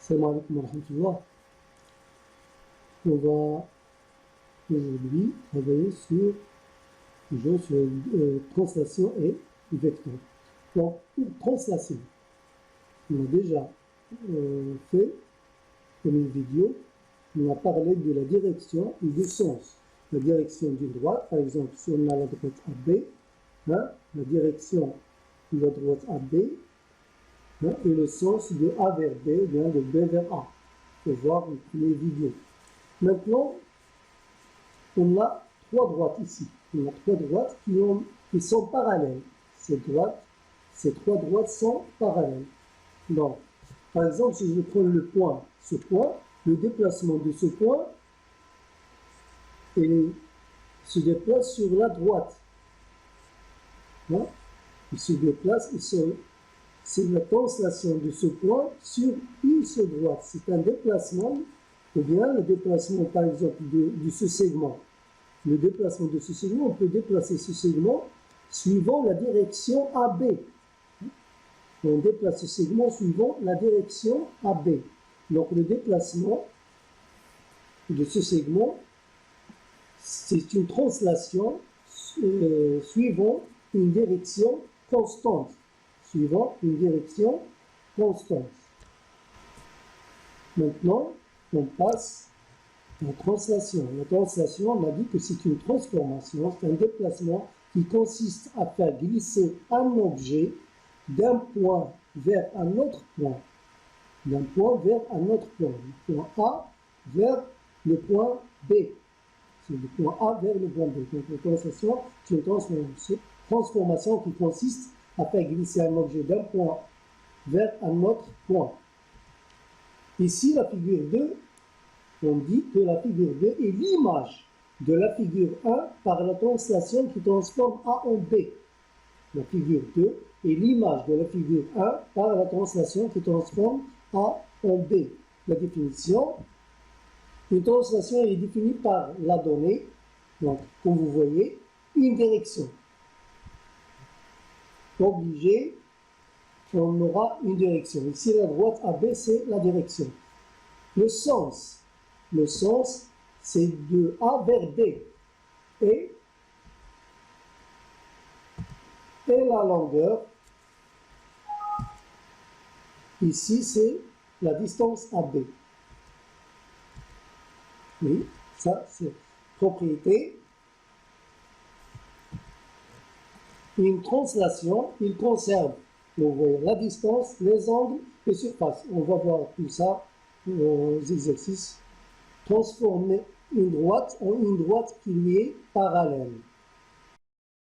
Salam alaikum wa rahmatullah. On va aujourd'hui travailler sur translation et vecteur. Donc, pour translation, on a déjà fait comme une vidéo, on a parlé de la direction et du sens. La direction d'une droite, par exemple, si on a la droite AB, la direction de la droite AB, et le sens de A vers B, ou bien de B vers A. Il faut voir les vidéos. Maintenant, on a trois droites ici. On a trois droites qui sont parallèles. Ces trois droites sont parallèles. Donc, par exemple, si je prends le point, ce point, le déplacement de ce point, il se déplace sur la droite. Il se déplace, c'est la translation de ce point sur une seule droite. C'est un déplacement, ou bien le déplacement, par exemple, de ce segment. Le déplacement de ce segment, on peut déplacer ce segment suivant la direction AB. On déplace ce segment suivant la direction AB. Donc, le déplacement de ce segment, c'est une translation suivant une direction constante. Suivant une direction constante. Maintenant, on passe à la translation. La translation, on a dit que c'est une transformation, c'est un déplacement qui consiste à faire glisser un objet d'un point vers un autre point. D'un point vers un autre point. Du point A vers le point B. C'est le point A vers le point B. Donc la translation, c'est une transformation qui consiste à faire glisser un objet d'un point vers un autre point. Ici, la figure 2, on dit que la figure 2 est l'image de la figure 1 par la translation qui transforme A en B. La figure 2 est l'image de la figure 1 par la translation qui transforme A en B. La définition, une translation est définie par la donnée, donc comme vous voyez, une direction. Obligé, on aura une direction. Ici, la droite AB, c'est la direction. Le sens, c'est de A vers B. Et la longueur, ici, c'est la distance AB. Oui, ça, c'est propriété. Une translation, il conserve, vous voyez, la distance, les angles et surface. On va voir tout ça aux exercices. Transformer une droite en une droite qui lui est parallèle.